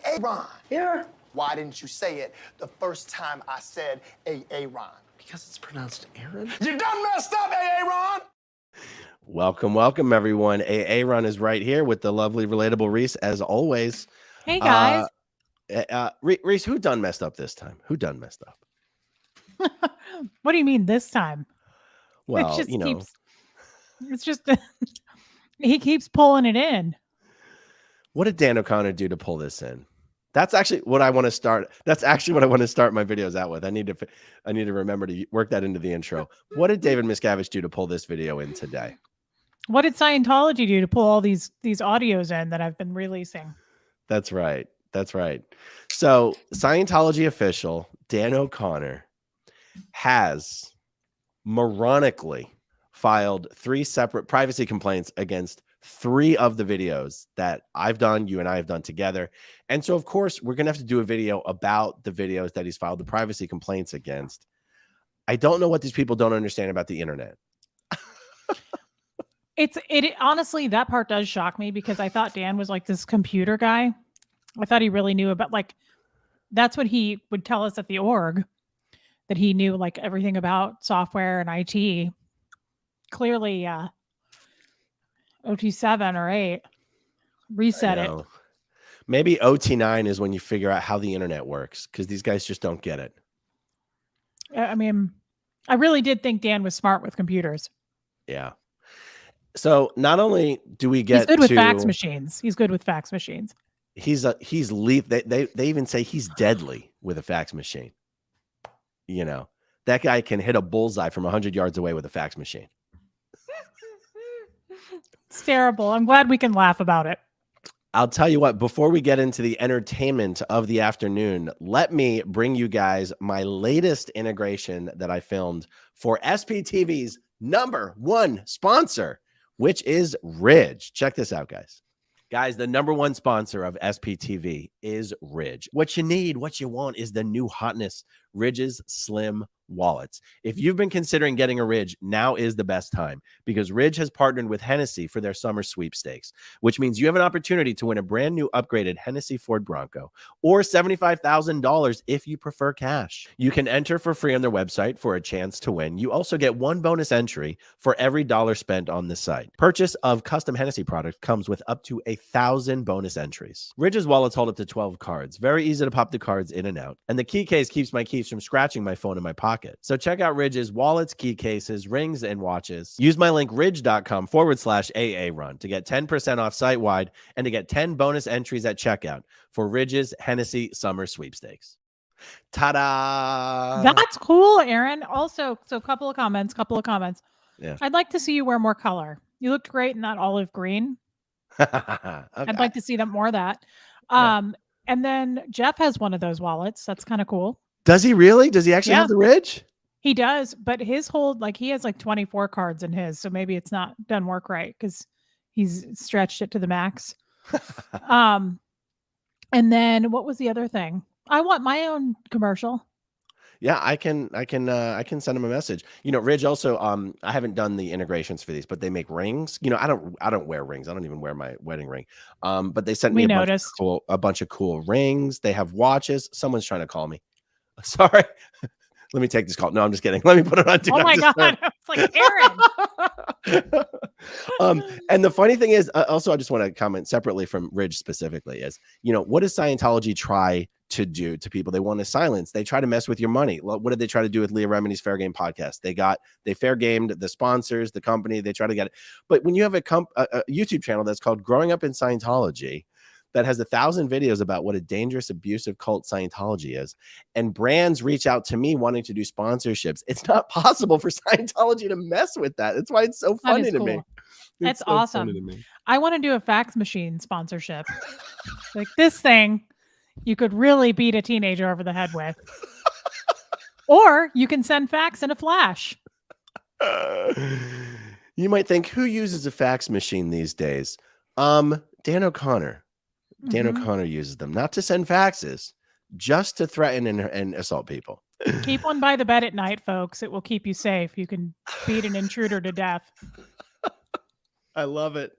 Aaron. Yeah. Why didn't you say it the first time I said Aaron? Because it's pronounced Aaron. You done messed up, Aaron. Welcome, everyone. Aaron is right here with the lovely, relatable Reese, as always. Hey, guys. Reese, who done messed up this time? Who done messed up? What do you mean this time? Well, it just keeps, it's just, he keeps pulling it in. What did Dan O'Connor do to pull this in? That's actually what I want to start. That's actually what I want to start my videos out with. I need to remember to work that into the intro. What did David Miscavige do to pull this video in today? What did Scientology do to pull all these audios in that I've been releasing? That's right. That's right. So Scientology official Dan O'Connor has moronically filed 3 separate privacy complaints against 3 of the videos that I've done, you and I have done together. And so, of course, we're going to have to do a video about the videos that he's filed the privacy complaints against. I don't know what these people don't understand about the internet. It honestly, that part does shock me because I thought Dan was like this computer guy. I thought he really knew about, like, that's what he would tell us at the org, that he knew like everything about software and IT. Clearly, OT7 or 8 reset it. Maybe OT9 is when you figure out how the internet works, because these guys just don't get it. I mean, I really did think Dan was smart with computers. Yeah. So not only do we get he's good with fax machines. He's good with fax machines. He's lethal. They even say he's deadly with a fax machine. You know, that guy can hit a bullseye from 100 yards away with a fax machine. It's terrible. I'm glad we can laugh about it. I'll tell you what, before we get into the entertainment of the afternoon, let me bring you guys my latest integration that I filmed for SPTV's #1 sponsor, which is Ridge. Check this out, guys. Guys, the #1 sponsor of SPTV is Ridge. What you need, what you want is the new hotness, Ridge's Slim wallets. If you've been considering getting a Ridge, now is the best time, because Ridge has partnered with Hennessey for their summer sweepstakes, which means you have an opportunity to win a brand new upgraded Hennessey Ford Bronco or $75,000 if you prefer cash. You can enter for free on their website for a chance to win. You also get 1 bonus entry for every dollar spent on the site. Purchase of custom Hennessey product comes with up to 1,000 bonus entries. Ridge's wallets hold up to 12 cards. Very easy to pop the cards in and out. And the key case keeps my keys from scratching my phone in my pocket. So check out Ridge's wallets, key cases, rings, and watches. Use my link ridge.com/AARun to get 10% off site-wide and to get 10 bonus entries at checkout for Ridge's Hennessey Summer Sweepstakes. Ta-da! That's cool, Aaron. Also, so couple of comments. Yeah. I'd like to see you wear more color. You looked great in that olive green. Okay. I'd like to see more of that. Yeah. And then Jeff has one of those wallets. That's kind of cool. Does he really? Does he actually have the Ridge? He does, but his hold, like, he has like 24 cards in his, so maybe it's not done work right because he's stretched it to the max. And then what was the other thing? I want my own commercial. Yeah, I can send him a message. You know, Ridge also, I haven't done the integrations for these, but they make rings. You know, I don't wear rings. I don't even wear my wedding ring. But they sent me a bunch of cool rings. They have watches. Someone's trying to call me. Sorry. Let me take this call. No, I'm just kidding. Let me put it on. Oh my God. It's like Aaron. And the funny thing is, also, I just want to comment separately from Ridge specifically is, you know, what does Scientology try to do to people? They want to silence. They try to mess with your money. What did they try to do with Leah Remini's Fair Game podcast? They fair gamed the sponsors, the company. They try to get it. But when you have a YouTube channel that's called Growing Up in Scientology, that has 1,000 videos about what a dangerous, abusive cult Scientology is, and brands reach out to me wanting to do sponsorships, it's not possible for Scientology to mess with that. That's why it's so funny to me. That's awesome. I want to do a fax machine sponsorship. Like, this thing you could really beat a teenager over the head with. Or you can send fax in a flash. You might think, who uses a fax machine these days? Dan O'Connor. Dan O'Connor uses them, not to send faxes, just to threaten and assault people. Keep one by the bed at night, folks. It will keep you safe. You can beat an intruder to death. I love it.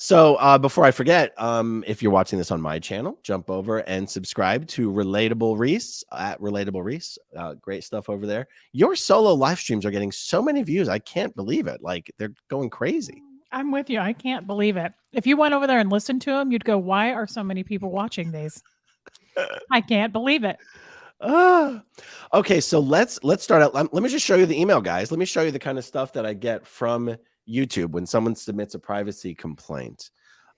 So before I forget, if you're watching this on my channel, jump over and subscribe to Relatable Reese at Relatable Reese. Great stuff over there. Your solo live streams are getting so many views. I can't believe it. Like they're going crazy. I'm with you. I can't believe it. If you went over there and listened to them, you'd go, why are so many people watching these? I can't believe it. Okay, so let's start out. Let me just show you the email, guys. Let me show you the kind of stuff that I get from YouTube when someone submits a privacy complaint.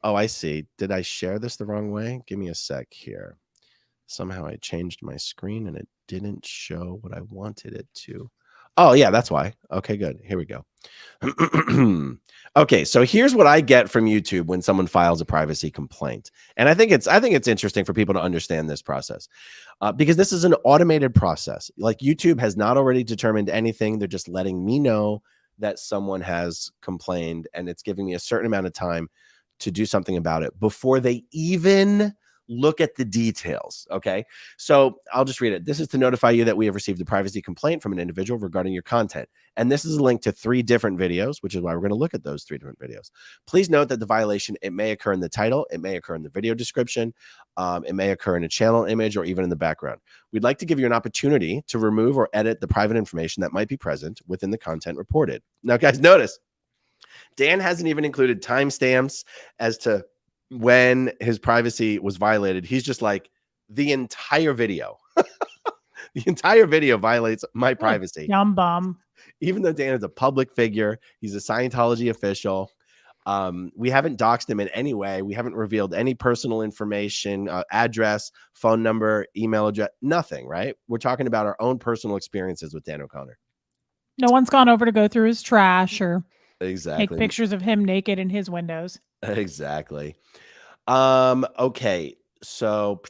Oh, I see. Did I share this the wrong way? Give me a sec here. Somehow I changed my screen and it didn't show what I wanted it to. Oh, yeah, that's why. Okay, good. Here we go. Okay, so here's what I get from YouTube when someone files a privacy complaint. And I think it's interesting for people to understand this process. Because this is an automated process. Like YouTube has not already determined anything. They're just letting me know that someone has complained, and it's giving me a certain amount of time to do something about it before they even look at the details. Okay. So I'll just read it. This is to notify you that we have received a privacy complaint from an individual regarding your content. And this is a link to 3 different videos, which is why we're going to look at those 3 different videos. Please note that the violation, it may occur in the title, it may occur in the video description, it may occur in a channel image or even in the background. We'd like to give you an opportunity to remove or edit the private information that might be present within the content reported. Now, guys, notice Dan hasn't even included timestamps as to when his privacy was violated. He's just like, the entire video. The entire video violates my privacy. Yum bum. Even though Dan is a public figure, he's a Scientology official. We haven't doxed him in any way. We haven't revealed any personal information, address, phone number, email address, nothing, right? We're talking about our own personal experiences with Dan O'Connor. No one's gone over to go through his trash or Exactly. take pictures of him naked in his windows. Exactly. Okay. So,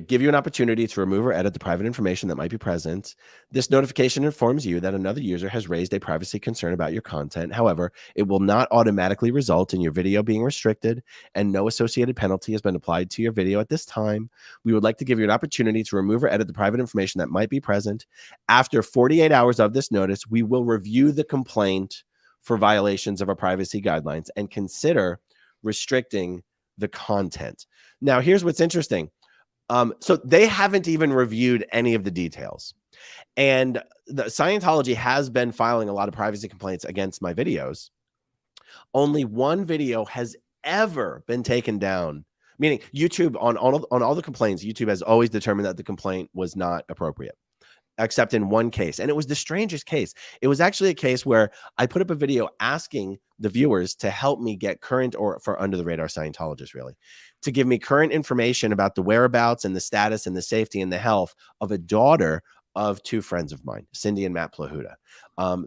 give you an opportunity to remove or edit the private information that might be present. This notification informs you that another user has raised a privacy concern about your content. However, it will not automatically result in your video being restricted, and no associated penalty has been applied to your video at this time. We would like to give you an opportunity to remove or edit the private information that might be present. After 48 hours of this notice, we will review the complaint for violations of our privacy guidelines and consider restricting the content. Now, here's what's interesting. So they haven't even reviewed any of the details. And the Scientology has been filing a lot of privacy complaints against my videos. Only one video has ever been taken down, meaning YouTube on all the complaints, YouTube has always determined that the complaint was not appropriate, except in one case. And it was the strangest case. It was actually a case where I put up a video asking the viewers to help me get current, or for under the radar Scientologists, really, to give me current information about the whereabouts and the status and the safety and the health of a daughter of 2 friends of mine, Cindy and Matt Plahuta.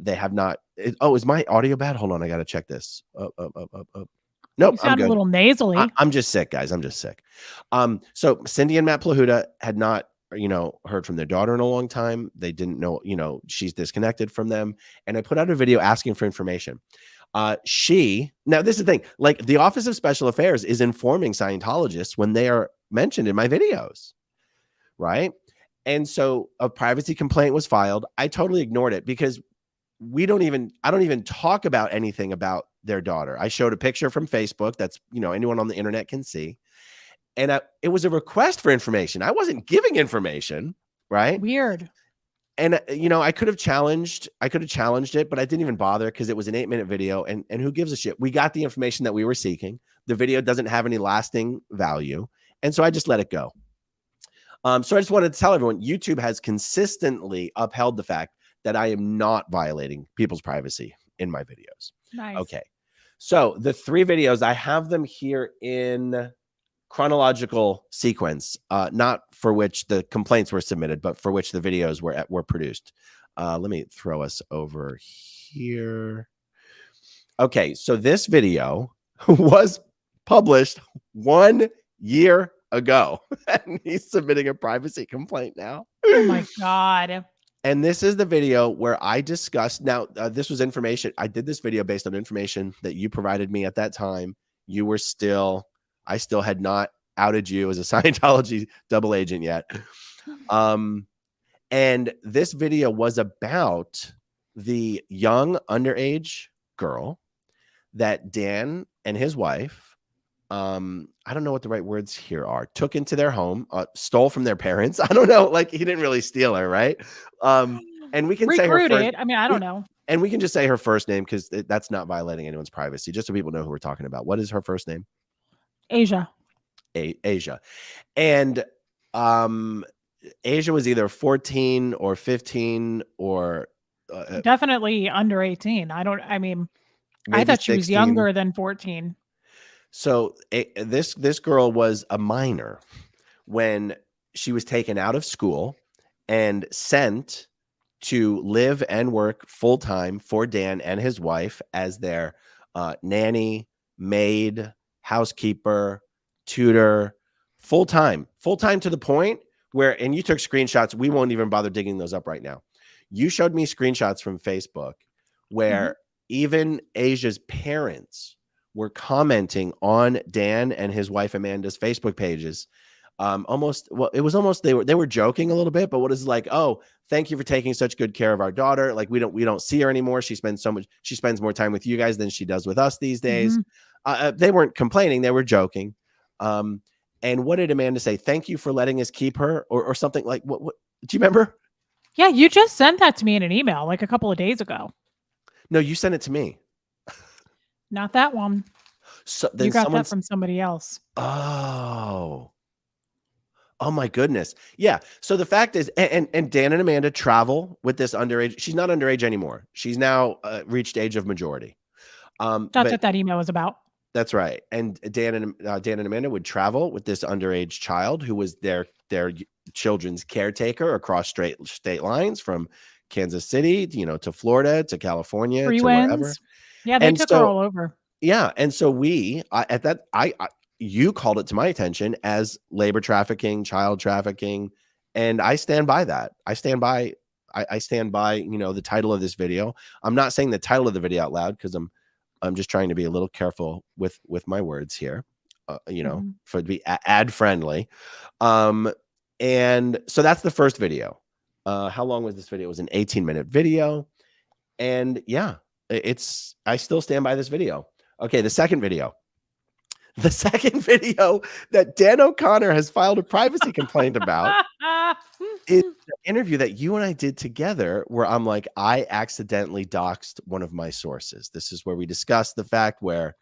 They have not. Is my audio bad? Hold on. I got to check this. Nope, You sound a little nasally. I'm just sick, guys. I'm just sick. So Cindy and Matt Plahuta had not, heard from their daughter in a long time. They didn't know, she's disconnected from them. And I put out a video asking for information. Now this is the thing, like the Office of Special Affairs is informing Scientologists when they are mentioned in my videos. Right. And so a privacy complaint was filed. I totally ignored it because I don't even talk about anything about their daughter. I showed a picture from Facebook that's, anyone on the internet can see. And it was a request for information. I wasn't giving information, right? Weird. And I could have challenged it, but I didn't even bother because it was an 8-minute video. And who gives a shit? We got the information that we were seeking. The video doesn't have any lasting value, and so I just let it go. So I just wanted to tell everyone, YouTube has consistently upheld the fact that I am not violating people's privacy in my videos. Nice. Okay, so the 3 videos, I have them here in chronological sequence, not for which the complaints were submitted, but for which the videos were produced. Let me throw us over here. Okay, so this video was published 1 year ago, and he's submitting a privacy complaint now. Oh my God. And this is the video where I discussed. Now, this was information. I did this video based on information that you provided me at that time. I still had not outed you as a Scientology double agent yet. And this video was about the young underage girl that Dan and his wife, I don't know what the right words here are, took into their home, stole from their parents. I don't know. Like, he didn't really steal her, right? And we can say her first. Recruited. I mean, I don't know. And we can just say her first name because that's not violating anyone's privacy, just so people know who we're talking about. What is her first name? Asia. Asia. And Asia was either 14 or 15 or definitely under 18. I mean, I thought she 16. was younger than 14. So this girl was a minor when she was taken out of school and sent to live and work full-time for Dan and his wife as their nanny, maid, housekeeper, tutor, full-time to the point where, and you took screenshots. We won't even bother digging those up right now. You showed me screenshots from Facebook where even Asia's parents were commenting on Dan and his wife Amanda's Facebook pages. It was almost they were joking a little bit, but what is like, oh, thank you for taking such good care of our daughter. Like we don't see her anymore. She spends more time with you guys than she does with us these days. They weren't complaining, they were joking. And what did Amanda say? Thank you for letting us keep her, or something like what do you remember? Yeah, you just sent that to me in an email like a couple of days ago. No, you sent it to me. Not that one. So then you got that from somebody else. Oh my goodness. Yeah. So the fact is, and Dan and Amanda travel with this underage. She's not underage anymore. She's now reached age of majority. That's what that email was about. That's right. And Dan and Amanda would travel with this underage child who was their children's caretaker across state lines from Kansas City, to Florida, to California, to wherever. Yeah, they took her all over. Yeah. And so you called it to my attention as labor trafficking, child trafficking, and I stand by that. I stand by the title of this video. I'm not saying the title of the video out loud because I'm just trying to be a little careful with my words here, for it to be ad friendly. And so that's the first video. How long was this video? It was an 18-minute video. And yeah, I still stand by this video. Okay. The second video that Dan O'Connor has filed a privacy complaint about is an interview that you and I did together where I'm like, I accidentally doxed one of my sources. This is where we discussed the fact where,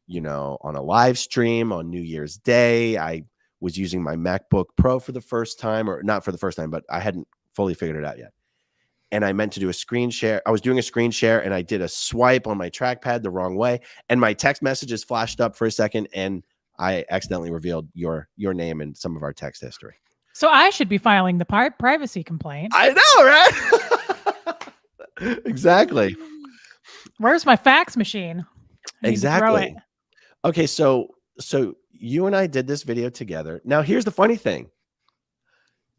on a live stream on New Year's Day, I was using my MacBook Pro for the first time, or not for the first time, but I hadn't fully figured it out yet. And I meant to do a screen share. I was doing a screen share and I did a swipe on my trackpad the wrong way. And my text messages flashed up for a second and I accidentally revealed your name and some of our text history. So I should be filing the privacy complaint. I know, right? Exactly. Where's my fax machine? Exactly. Okay, so you and I did this video together. Now, here's the funny thing.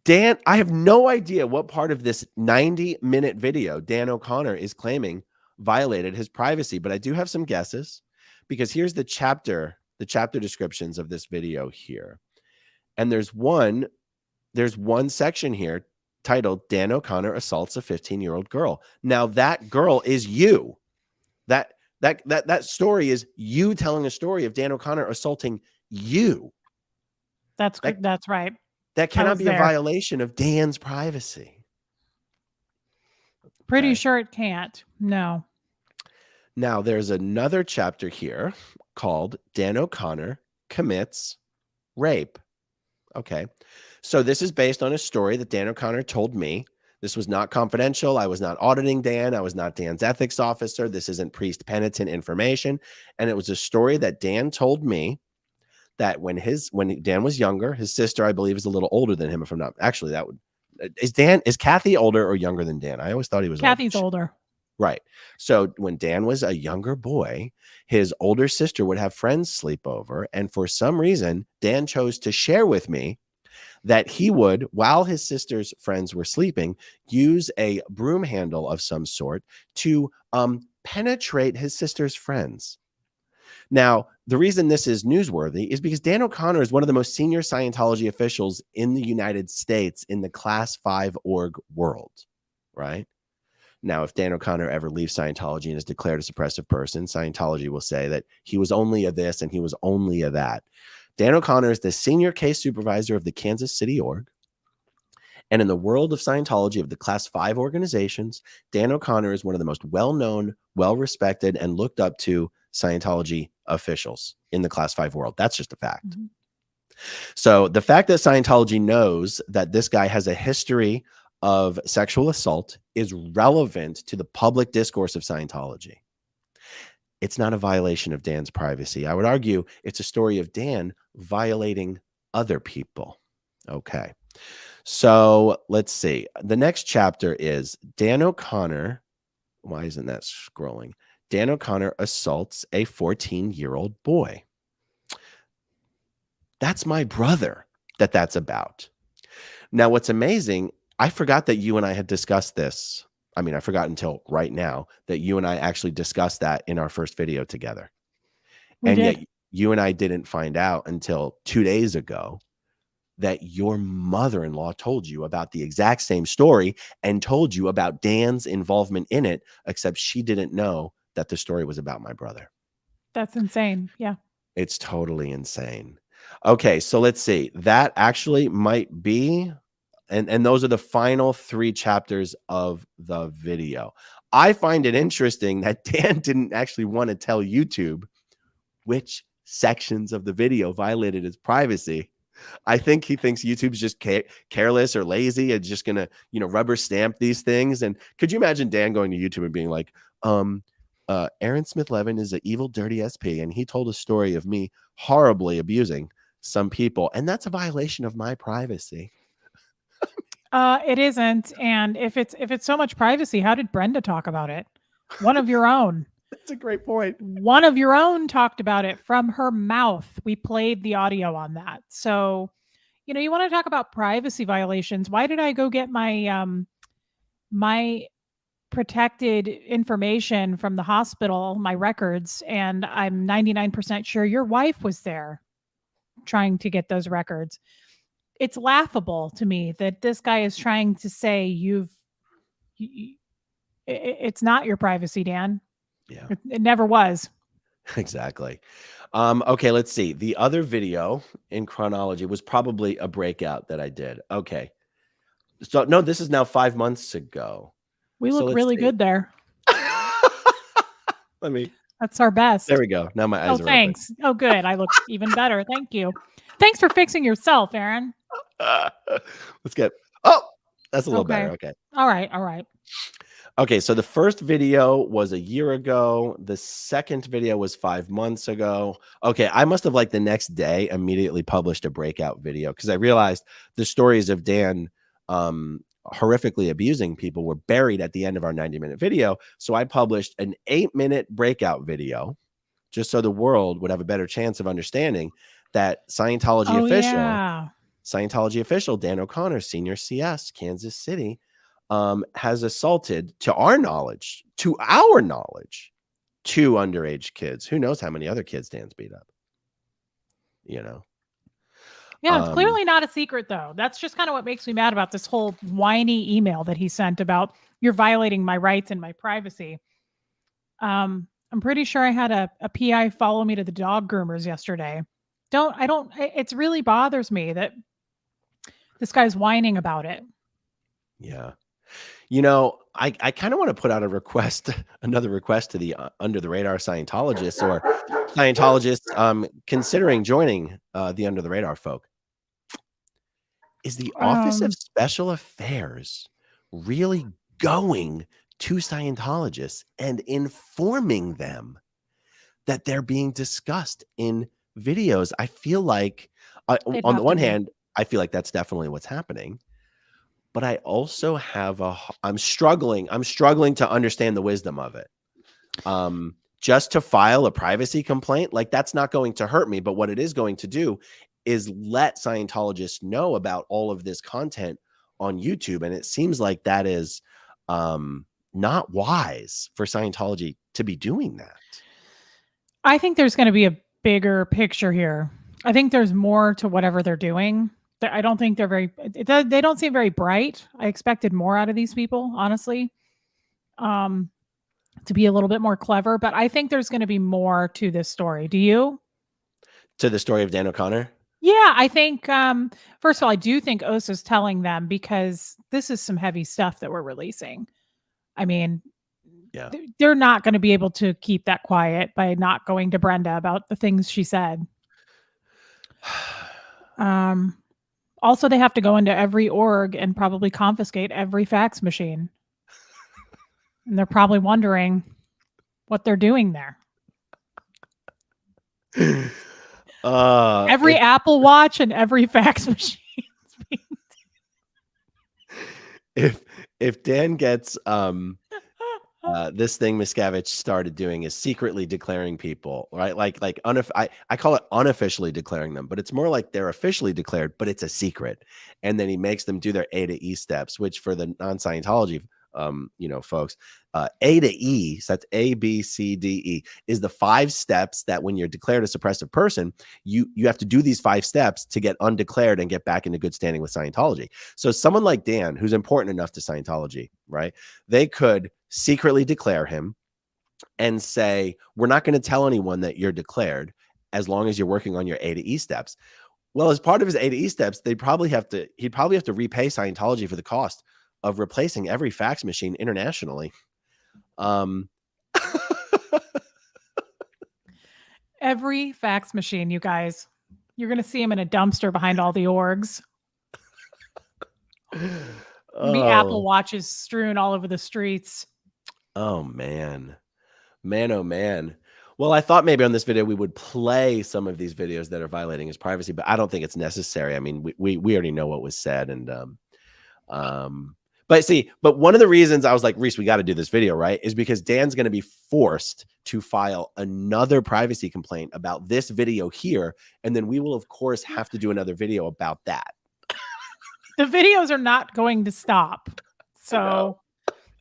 Dan, I have no idea what part of this 90-minute video Dan O'Connor is claiming violated his privacy, but I do have some guesses because here's the chapter descriptions of this video here. And there's one section here titled Dan O'Connor assaults a 15-year-old girl. Now that girl is you. That story is you telling a story of Dan O'Connor assaulting you. That's right. That cannot be a violation of Dan's privacy. Pretty sure it can't. No. Now, there's another chapter here called Dan O'Connor Commits Rape. Okay. So this is based on a story that Dan O'Connor told me. This was not confidential. I was not auditing Dan. I was not Dan's ethics officer. This isn't priest penitent information. And it was a story that Dan told me that when Dan was younger, his sister, I believe, is a little older than him. If I'm not, actually, is Kathy older or younger than Dan? I always thought he was Kathy's older. Right. So when Dan was a younger boy, his older sister would have friends sleep over. And for some reason, Dan chose to share with me that he would, while his sister's friends were sleeping, use a broom handle of some sort to penetrate his sister's friends. Now, the reason this is newsworthy is because Dan O'Connor is one of the most senior Scientology officials in the United States in the Class 5 org world, right? Now, if Dan O'Connor ever leaves Scientology and is declared a suppressive person, Scientology will say that he was only a this and he was only a that. Dan O'Connor is the senior case supervisor of the Kansas City org. And in the world of Scientology, of the Class 5 organizations, Dan O'Connor is one of the most well-known, well-respected, and looked up to Scientology officials in the Class 5 world. That's just a fact. Mhm. So the fact that Scientology knows that this guy has a history of sexual assault is relevant to the public discourse of Scientology. It's not a violation of Dan's privacy. I would argue it's a story of Dan violating other people. Okay. So let's see. The next chapter is Dan O'Connor. Why isn't that scrolling? Dan O'Connor assaults a 14-year-old boy. That's my brother that's about. Now, what's amazing, I forgot that you and I had discussed this. I mean, I forgot until right now that you and I actually discussed that in our first video together. And yet you and I didn't find out until 2 days ago that your mother-in-law told you about the exact same story and told you about Dan's involvement in it, except she didn't know that the story was about my brother. That's insane. Yeah. It's totally insane. Okay, so let's see. That actually might be, and those are the final 3 chapters of the video. I find it interesting that Dan didn't actually want to tell YouTube which sections of the video violated his privacy. I think he thinks YouTube's just careless or lazy and just gonna, rubber stamp these things. And could you imagine Dan going to YouTube and being like, Asmithlevin is an evil, dirty SP, and he told a story of me horribly abusing some people, and that's a violation of my privacy. It isn't. And if it's so much privacy, how did Brenda talk about it? One of your own. That's a great point. One of your own talked about it from her mouth. We played the audio on that. So, you want to talk about privacy violations. Why did I go get my my protected information from the hospital, my records, and I'm 99% sure your wife was there trying to get those records? It's laughable to me that this guy is trying to say it's not your privacy, Dan. Yeah, it never was. Exactly. Okay, let's see. The other video in chronology was probably a breakout that I did. Okay. So no, this is now 5 months ago. We look really good there. That's our best. There we go. Now my eyes are thanks. Open. Oh, good. I look even better. Thank you. Thanks for fixing yourself, Aaron. Let's get. Oh, that's a little better. Okay. All right. Okay, so the first video was a year ago. The second video was 5 months ago. Okay, I must have the next day immediately published a breakout video because I realized the stories of Dan horrifically abusing people were buried at the end of our 90-minute video. So I published an 8-minute breakout video just so the world would have a better chance of understanding that Scientology official Dan O'Connor, senior CS, Kansas City, has assaulted, to our knowledge, 2 underage kids. Who knows how many other kids Dan's beat up? Yeah, it's clearly not a secret, though. That's just kind of what makes me mad about this whole whiny email that he sent about you're violating my rights and my privacy. I'm pretty sure I had a PI follow me to the dog groomers yesterday. It really bothers me that this guy's whining about it. Yeah. I kind of want to put out another request to the under the radar Scientologists or Scientologists considering joining the under the radar folk. Is the Office of Special Affairs really going to Scientologists and informing them that they're being discussed in videos? I feel like on the one hand, I feel like that's definitely what's happening. But I also I'm struggling to understand the wisdom of it. Just to file a privacy complaint, that's not going to hurt me. But what it is going to do is let Scientologists know about all of this content on YouTube. And it seems like that is not wise for Scientology to be doing that. I think there's going to be a bigger picture here. I think there's more to whatever they're doing. I don't think they don't seem very bright. I expected more out of these people, honestly. to be a little bit more clever, but I think there's going to be more to this story. Do you? To the story of Dan O'Connor? Yeah, I think first of all, I do think Osa's telling them because this is some heavy stuff that we're releasing. I mean, Yeah. they're not going to be able to keep that quiet by not going to Brenda about the things she said. Also, they have to go into every org and probably confiscate every fax machine. And they're probably wondering what they're doing there. Every Apple Watch and every fax machine. If Dan gets this thing Miscavige started doing is secretly declaring people, right? I call it unofficially declaring them, but it's more like they're officially declared, but it's a secret. And then he makes them do their A to E steps, which for the non-Scientology folks, A to E, so that's A, B, C, D, E, is the 5 steps that when you're declared a suppressive person, you have to do these 5 steps to get undeclared and get back into good standing with Scientology. So someone like Dan, who's important enough to Scientology, right? They could secretly declare him and say, we're not going to tell anyone that you're declared as long as you're working on your A to E steps. Well, as part of his A to E steps, he'd probably have to repay Scientology for the cost of replacing every fax machine internationally. Every fax machine, you guys. You're going to see him in a dumpster behind all the orgs. The Apple Watches strewn all over the streets. Oh, man. Man, oh, man. Well, I thought maybe on this video we would play some of these videos that are violating his privacy, but I don't think it's necessary. I mean, we already know what was said. And but one of the reasons I was like, Reese, we got to do this video, right, is because Dan's going to be forced to file another privacy complaint about this video here. And then we will, of course, have to do another video about that. The videos are not going to stop. So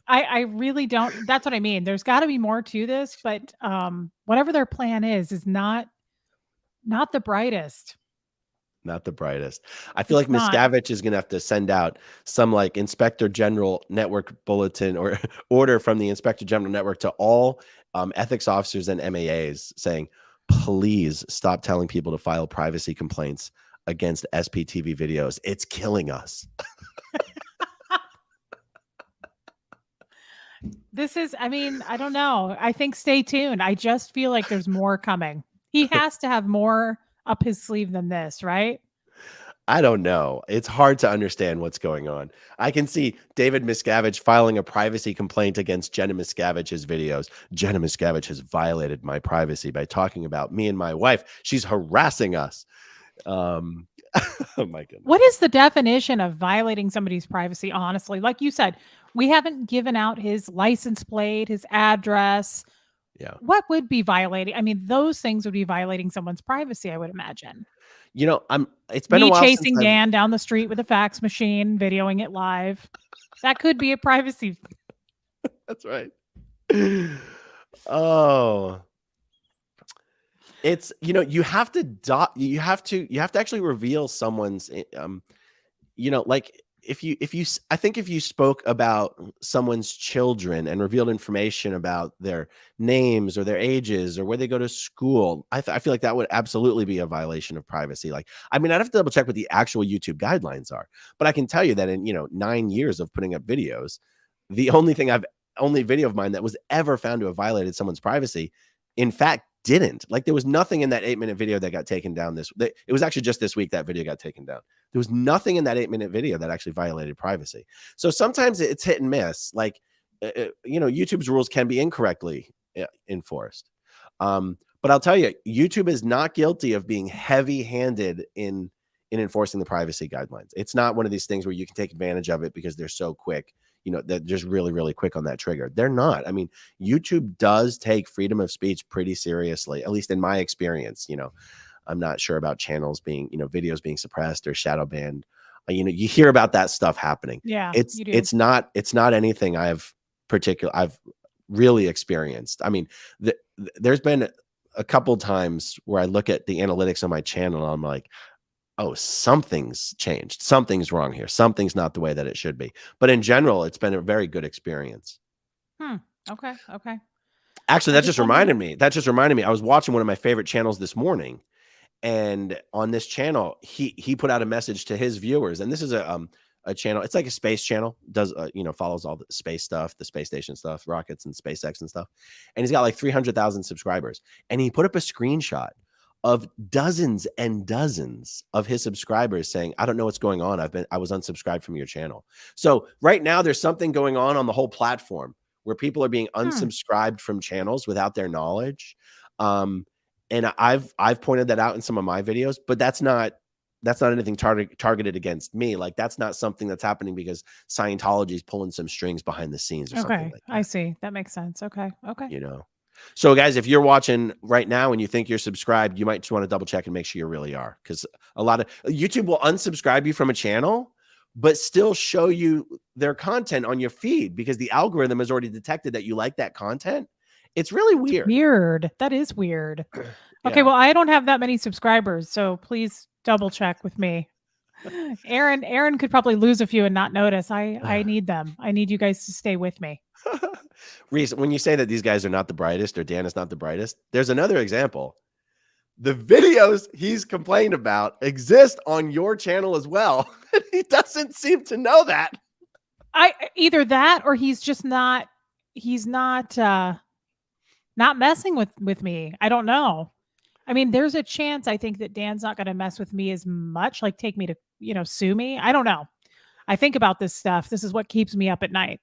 I really don't. That's what I mean. There's got to be more to this, but whatever their plan is not the brightest. Not the brightest. I feel like Miscavige is going to have to send out some like Inspector General Network bulletin or order from the Inspector General Network to all ethics officers and MAAs saying, please stop telling people to file privacy complaints against SPTV videos. It's killing us. I don't know. I think stay tuned. I just feel like there's more coming. He has to have more up his sleeve than this, right? I don't know. It's hard to understand what's going on. I can see David Miscavige filing a privacy complaint against Jenna Miscavige's videos. Jenna Miscavige has violated my privacy by talking about me and my wife. She's harassing us. Oh my goodness. What is the definition of violating somebody's privacy? Honestly, like you said, we haven't given out his license plate, his address. Yeah. What would be violating? I mean, those things would be violating someone's privacy, I would imagine. It's been a while chasing Dan down the street with a fax machine, videoing it live. That could be a privacy. That's right. Oh, it's, you have to actually reveal someone's, like if you spoke about someone's children and revealed information about their names or their ages or where they go to school, I feel like that would absolutely be a violation of privacy. I'd have to double check what the actual YouTube guidelines are, but I can tell you that in 9 years of putting up videos, the only video of mine that was ever found to have violated someone's privacy, in fact, didn't. There was nothing in that 8-minute video that got taken down. It was actually just this week that video got taken down. There was nothing in that 8-minute video that actually violated privacy. So sometimes it's hit and miss. YouTube's rules can be incorrectly enforced. But I'll tell you, YouTube is not guilty of being heavy-handed in enforcing the privacy guidelines. It's not one of these things where you can take advantage of it because they're so quick. They're just really, really quick on that trigger. They're not. I mean, YouTube does take freedom of speech pretty seriously, at least in my experience. I'm not sure about channels being, videos being suppressed or shadow banned. You hear about that stuff happening. Yeah, it's not anything I've really experienced. I mean, there's been a couple times where I look at the analytics on my channel and I'm like, oh, something's changed. Something's wrong here. Something's not the way that it should be. But in general, it's been a very good experience. Okay. Okay. Actually, I that just just wonder. reminded me. That just reminded me. I was watching one of my favorite channels this morning, and on this channel, he put out a message to his viewers. And this is a channel. It's like a space channel. Does follows all the space stuff, the space station stuff, rockets and SpaceX and stuff. And he's got like 300,000 subscribers. And he put up a screenshot of dozens and dozens of his subscribers saying, "I don't know what's going on. I was unsubscribed from your channel." So right now, there's something going on the whole platform where people are being unsubscribed from channels without their knowledge. And I've pointed that out in some of my videos, but that's not anything targeted against me. Like, that's not something that's happening because Scientology is pulling some strings behind the scenes or something Okay. like I that. see. That makes sense. Okay. Okay. So guys, if you're watching right now and you think you're subscribed, you might just want to double check and make sure you really are, because a lot of YouTube will unsubscribe you from a channel but still show you their content on your feed because the algorithm has already detected that you like that content. It's really weird. Weird. That is weird. Okay. Yeah. Well, I don't have that many subscribers, so please double check with me. Aaron could probably lose a few and not notice. I need them. I need you guys to stay with me. Reese, when you say that these guys are not the brightest or Dan is not the brightest, there's another example. The videos he's complained about exist on your channel as well. He doesn't seem to know that. Either that or he's just not messing with me. I don't know. I mean, there's a chance I think that Dan's not going to mess with me as much, like take me to, sue me. I don't know. I think about this stuff. This is what keeps me up at night.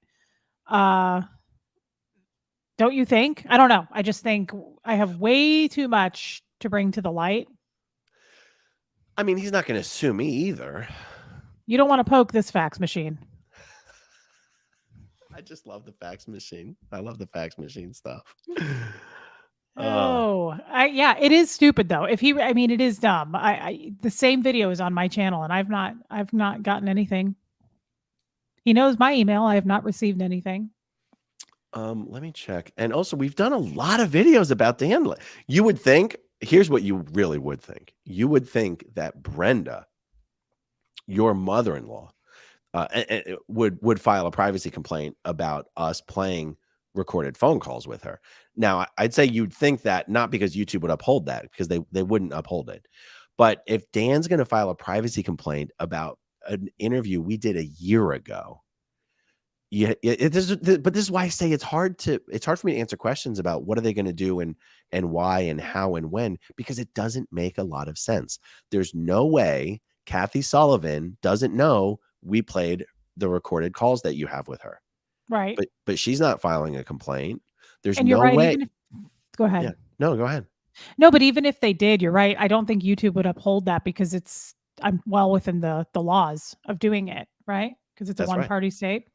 Don't you think? I don't know. I just think I have way too much to bring to the light. I mean, he's not going to sue me either. You don't want to poke this fax machine. I just love the fax machine. I love the fax machine stuff. Yeah, it is stupid though. It is dumb. The same video is on my channel and I've not gotten anything. He knows my email. I have not received anything. Let me check. And also, we've done a lot of videos about Dan. You would think, here's what you really would think. You would think that Brenda, your mother-in-law, would file a privacy complaint about us playing recorded phone calls with her. Now, I'd say you'd think that not because YouTube would uphold that, because they wouldn't uphold it. But if Dan's going to file a privacy complaint about an interview we did a year ago, but this is why I say it's hard for me to answer questions about what are they going to do and why and how and when, because it doesn't make a lot of sense. There's no way Kathy Sullivan doesn't know we played the recorded calls that you have with her. Right. But she's not filing a complaint. There's and you're no right, way. Go ahead. Yeah. No, go ahead. No, but even if they did, you're right. I don't think YouTube would uphold that because I'm well within the laws of doing it, right? Because it's a one-party state.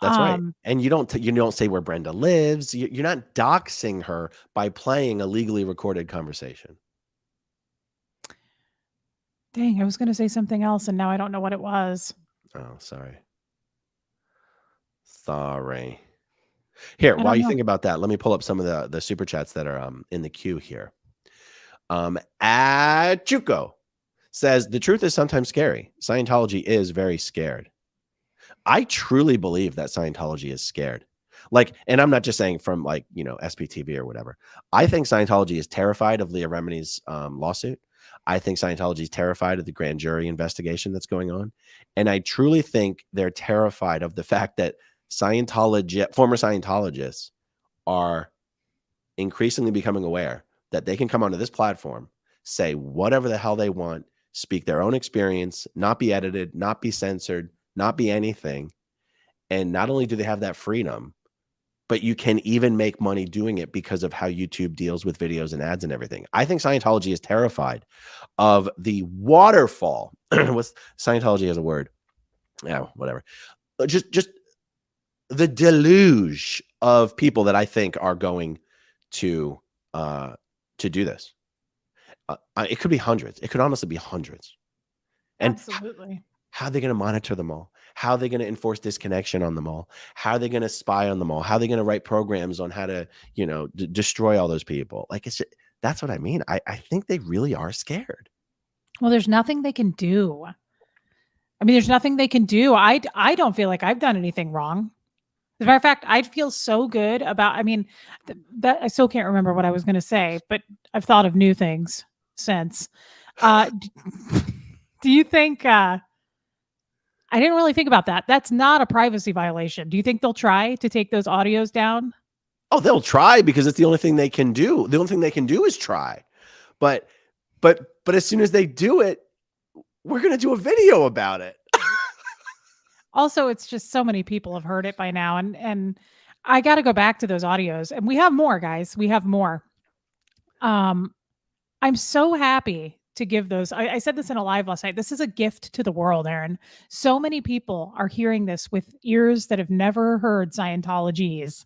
That's right. And you don't say where Brenda lives. You're not doxing her by playing a legally recorded conversation. Dang, I was going to say something else and now I don't know what it was. Oh, sorry. Here, while you think about that, let me pull up some of the super chats that are in the queue here. Chuko says, the truth is sometimes scary. Scientology is very scared. I truly believe that Scientology is scared. And I'm not just saying from SPTV or whatever. I think Scientology is terrified of Leah Remini's lawsuit. I think Scientology is terrified of the grand jury investigation that's going on. And I truly think they're terrified of the fact that former Scientologists are increasingly becoming aware that they can come onto this platform, say whatever the hell they want, speak their own experience, not be edited, not be censored, not be anything. And not only do they have that freedom, but you can even make money doing it because of how YouTube deals with videos and ads and everything. I think Scientology is terrified of the waterfall. Scientology has a word. Yeah, whatever. Just the deluge of people that I think are going to do this. It could be hundreds. It could honestly be hundreds. And absolutely. How are they going to monitor them all? How are they going to enforce disconnection on them all? How are they going to spy on them all? How are they going to write programs on how to, destroy all those people? That's what I mean. I think they really are scared. Well, there's nothing they can do. I mean, there's nothing they can do. I don't feel like I've done anything wrong. As a matter of fact, I'd feel so good about, I mean, that I still can't remember what I was going to say, but I've thought of new things since. D- do you think, I didn't really think about that. That's not a privacy violation. Do you think they'll try to take those audios down? Oh, they'll try because it's the only thing they can do. The only thing they can do is try. But as soon as they do it, we're going to do a video about it. Also, it's just so many people have heard it by now, and I got to go back to those audios, and we have more, guys. We have more. I'm so happy to give those. I said this in a live last night. This is a gift to the world, Aaron. So many people are hearing this with ears that have never heard Scientologies,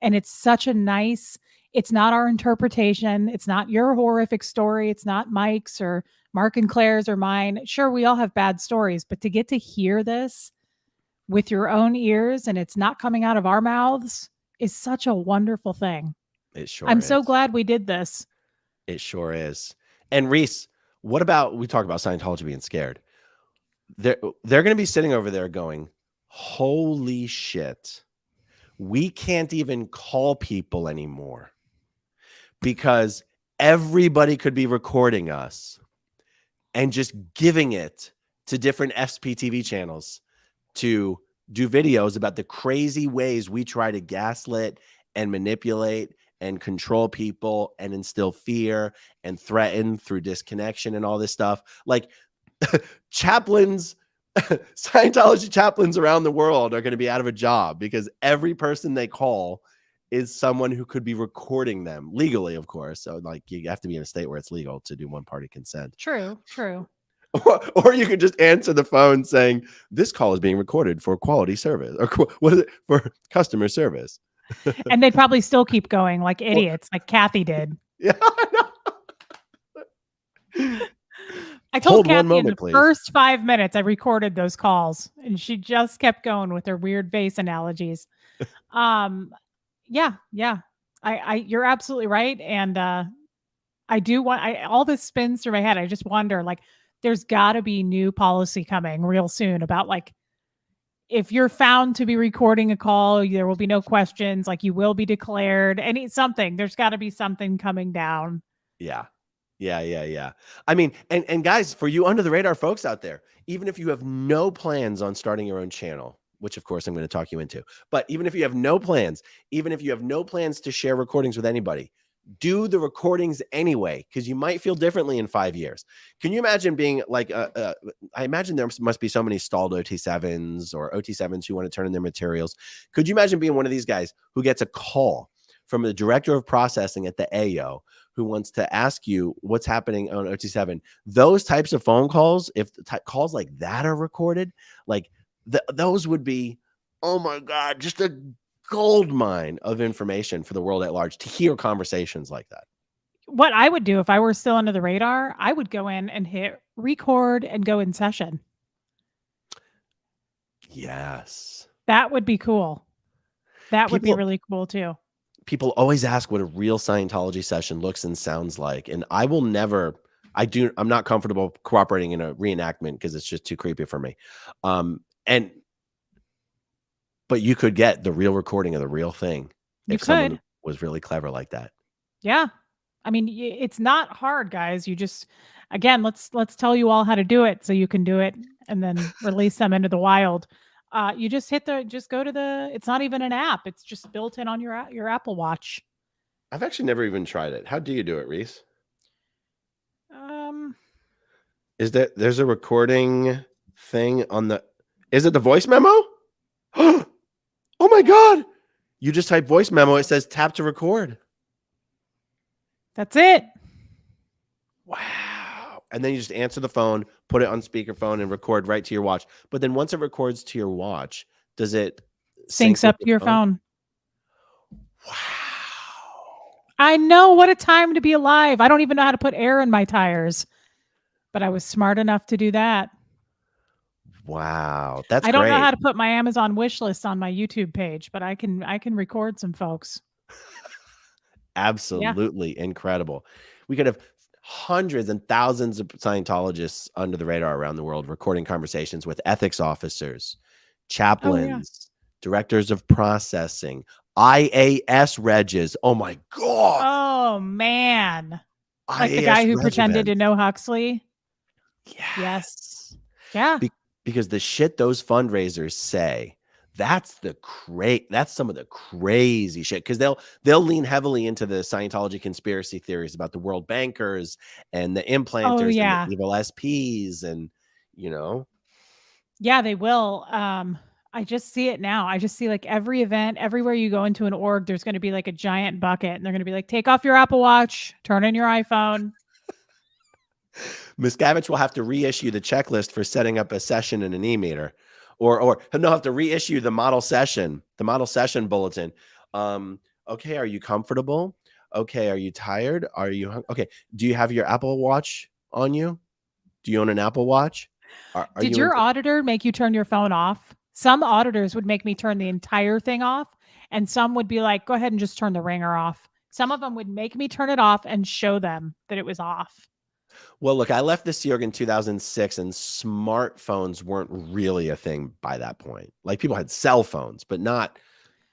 and it's such a nice. It's not our interpretation. It's not your horrific story. It's not Mike's or Mark and Claire's or mine. Sure, we all have bad stories, but to get to hear this with your own ears and it's not coming out of our mouths is such a wonderful thing. It sure I'm is. so glad we did this. It sure is. And Reese, what about, we talk about Scientology being scared. They're going to be sitting over there going, holy shit, we can't even call people anymore because everybody could be recording us and just giving it to different SPTV channels to do videos about the crazy ways we try to gaslit and manipulate and control people and instill fear and threaten through disconnection and all this stuff. Like chaplains, Scientology chaplains around the world are going to be out of a job because every person they call is someone who could be recording them legally, of course. So like you have to be in a state where it's legal to do one-party consent. True. Or you could just answer the phone saying, this call is being recorded for quality service or what is it, for customer service. And they'd probably still keep going like idiots, like Kathy did. Yeah. I told Hold one Kathy in moment, the please. first 5 minutes I recorded those calls and she just kept going with her weird face analogies. Yeah. You're absolutely right. And I do want all this spins through my head. I just wonder, like, there's gotta be new policy coming real soon about like if you're found to be recording a call, there will be no questions, like you will be declared something. There's got to be something coming down. Yeah. I mean, and guys, for you under the radar folks out there, even if you have no plans on starting your own channel, which of course I'm going to talk you into, but even if you have no plans, even if you have no plans to share recordings with anybody, do the recordings anyway, because you might feel differently in 5 years. Can you imagine being like, I imagine there must be so many stalled OT7s or OT7s who want to turn in their materials. Could you imagine being one of these guys who gets a call from the director of processing at the AO who wants to ask you what's happening on OT7? Those types of phone calls, if calls like that are recorded, like those would be, oh my God, just a gold mine of information for the world at large to hear conversations like that. What I would do if I were still under the radar, I would go in and hit record and go in session. Yes. That would be cool. That would be really cool too. People always ask what a real Scientology session looks and sounds like. And I will never, I'm not comfortable cooperating in a reenactment because it's just too creepy for me. But you could get the real recording of the real thing if someone was really clever like that. Yeah. I mean, it's not hard, guys. You just, again, let's tell you all how to do it so you can do it and then release them into the wild. You just just go to it's not even an app. It's just built in on your Apple Watch. I've actually never even tried it. How do you do it, Reese? There's a recording thing on is it the voice memo? Oh my God. You just type voice memo. It says tap to record. That's it. Wow. And then you just answer the phone, put it on speakerphone and record right to your watch. But then once it records to your watch, does it syncs up to your phone? Wow. I know, what a time to be alive. I don't even know how to put air in my tires, but I was smart enough to do that. Wow. That's I don't great. know how to put my Amazon wish list on my YouTube page, but I can record some folks. Absolutely incredible. We could have hundreds and thousands of Scientologists under the radar around the world recording conversations with ethics officers, chaplains, directors of processing, IAS regs. Oh my God. Oh man. Like the IAS guy who reg pretended to events. know Huxley. Yes. Yes. Yeah. Because the shit those fundraisers say, that's some of the crazy shit. Because they'll lean heavily into the Scientology conspiracy theories about the world bankers and the implanters and yeah. the evil SPs, and you know. Yeah, they will. I just see it now. I just see like every event, everywhere you go into an org, there's going to be like a giant bucket, and they're going to be like, take off your Apple Watch, turn in your iPhone. Miscavige will have to reissue the checklist for setting up a session in an e-meter, or he'll have to reissue the model session bulletin. Okay, are you comfortable? Okay, are you tired? Are you okay? Do you have your Apple Watch on you? Do you own an Apple Watch? Are Did you your auditor make you turn your phone off? Some auditors would make me turn the entire thing off, and some would be like, go ahead and just turn the ringer off. Some of them would make me turn it off and show them that it was off. Well, look, I left this org in 2006, and smartphones weren't really a thing by that point. Like, people had cell phones, but not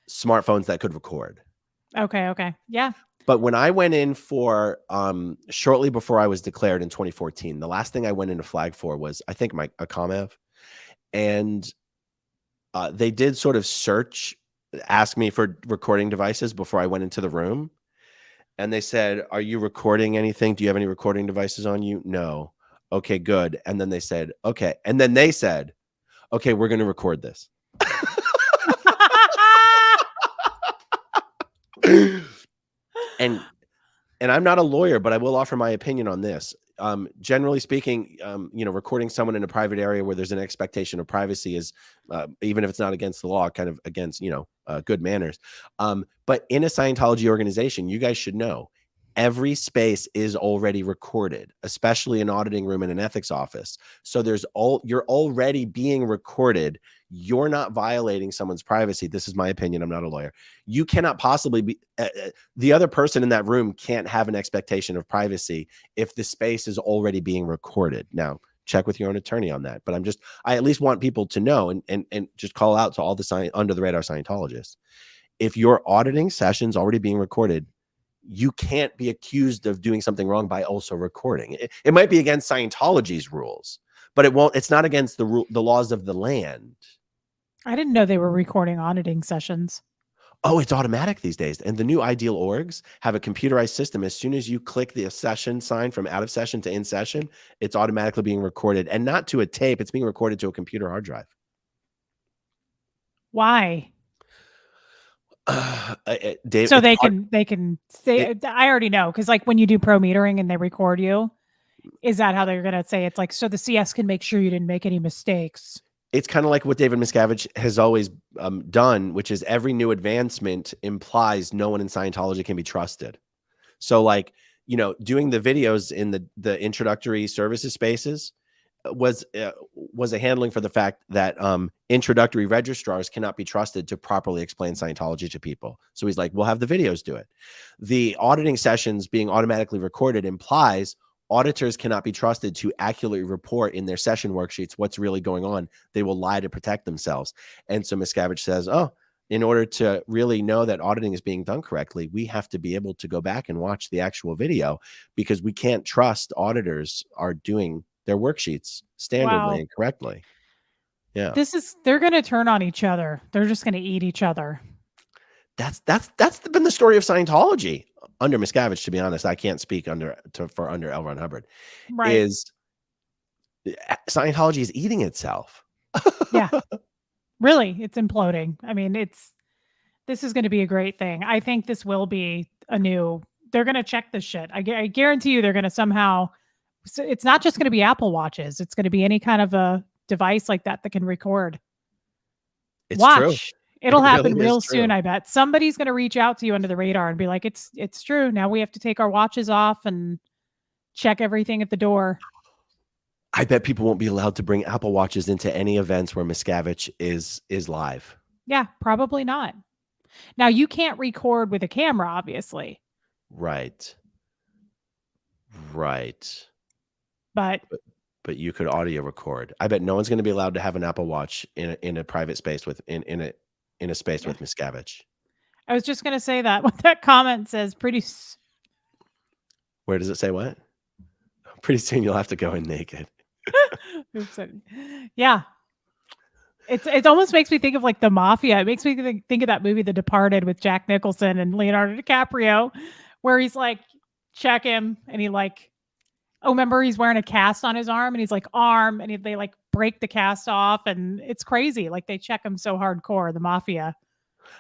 smartphones that could record. Okay. Yeah. But when I went in for shortly before I was declared in 2014, the last thing I went into flag for was, I think, a ComEv, and they did sort of ask me for recording devices before I went into the room. And they said, are you recording anything? Do you have any recording devices on you? No. Okay, good. And then they said, okay. And then they said, okay, we're going to record this. And I'm not a lawyer, but I will offer my opinion on this. Generally speaking, recording someone in a private area where there's an expectation of privacy is, even if it's not against the law, kind of against, good manners. But in a Scientology organization, you guys should know, every space is already recorded, especially an auditing room in an ethics office. So you're already being recorded. You're not violating someone's privacy. This is my opinion. I'm not a lawyer. You cannot possibly be, the other person in that room can't have an expectation of privacy if the space is already being recorded. Now, check with your own attorney on that. But I at least want people to know, and just call out to all the under the radar Scientologists. If your auditing session's already being recorded, you can't be accused of doing something wrong by also recording. It might be against Scientology's rules, but it's not against the laws of the land. I didn't know they were recording auditing sessions. Oh, it's automatic these days. And the new ideal orgs have a computerized system. As soon as you click the session sign from out of session to in session, it's automatically being recorded, and not to a tape. It's being recorded to a computer hard drive. Why? Dave, so they can say, I already know, because like when you do pro metering and they record you, is that how they're going to say it's like, so the CS can make sure you didn't make any mistakes? It's kind of like what David Miscavige has always done, which is every new advancement implies no one in Scientology can be trusted. So like, doing the videos in the introductory services spaces was a handling for the fact that introductory registrars cannot be trusted to properly explain Scientology to people. So he's like, we'll have the videos do it. The auditing sessions being automatically recorded implies auditors cannot be trusted to accurately report in their session worksheets what's really going on. They will lie to protect themselves. And so Miscavige says, in order to really know that auditing is being done correctly, we have to be able to go back and watch the actual video, because we can't trust auditors are doing their worksheets standardly and correctly. Yeah. They're going to turn on each other. They're just going to eat each other. That's been the story of Scientology under Miscavige. To be honest, I can't speak under L. Ron Hubbard. Right. Is Scientology is eating itself. Yeah. Really, it's imploding. I mean, this is going to be a great thing. I think this will be they're going to check this shit. I guarantee you they're going to somehow, so it's not just going to be Apple Watches. It's going to be any kind of a device like that can record. It's Watch. True. It'll happen real soon, I bet. Somebody's going to reach out to you under the radar and be like, it's true. Now we have to take our watches off and check everything at the door. I bet people won't be allowed to bring Apple Watches into any events where Miscavige is live. Yeah, probably not. Now, you can't record with a camera, obviously. Right. But you could audio record. I bet no one's going to be allowed to have an Apple Watch in a private space in in a space with Miscavige. I was just going to say that what that comment says Where does it say what? Pretty soon you'll have to go in naked. Oops. Yeah. It almost makes me think of like the mafia. It makes me think of that movie, The Departed, with Jack Nicholson and Leonardo DiCaprio, where he's like, check him. And he like, oh, remember he's wearing a cast on his arm and he's like arm and they like break the cast off. And it's crazy. Like they check him so hardcore, the mafia.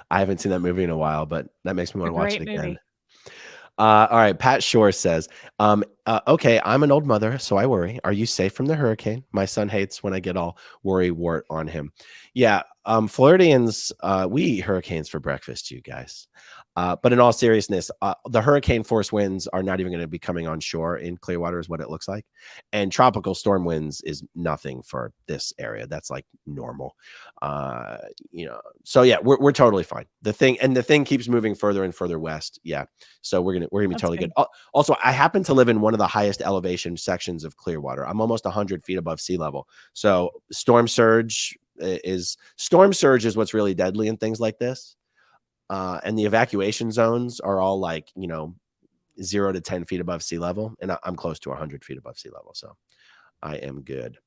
I haven't seen that movie in a while, but that makes me want to watch it again. Movie. All right. Pat Shore says, okay, I'm an old mother, so I worry. Are you safe from the hurricane? My son hates when I get all worry wart on him. Yeah. Floridians, we eat hurricanes for breakfast, you guys. But in all seriousness, the hurricane force winds are not even going to be coming on shore in Clearwater is what it looks like. And tropical storm winds is nothing for this area. That's like normal. So yeah, we're totally fine. The thing keeps moving further and further west. Yeah. So we're going to be totally good. Also, I happen to live in one of the highest elevation sections of Clearwater. I'm almost 100 feet above sea level. So storm surge is what's really deadly in things like this. And the evacuation zones are all like, 0 to 10 feet above sea level. And I'm close to 100 feet above sea level. So I am good.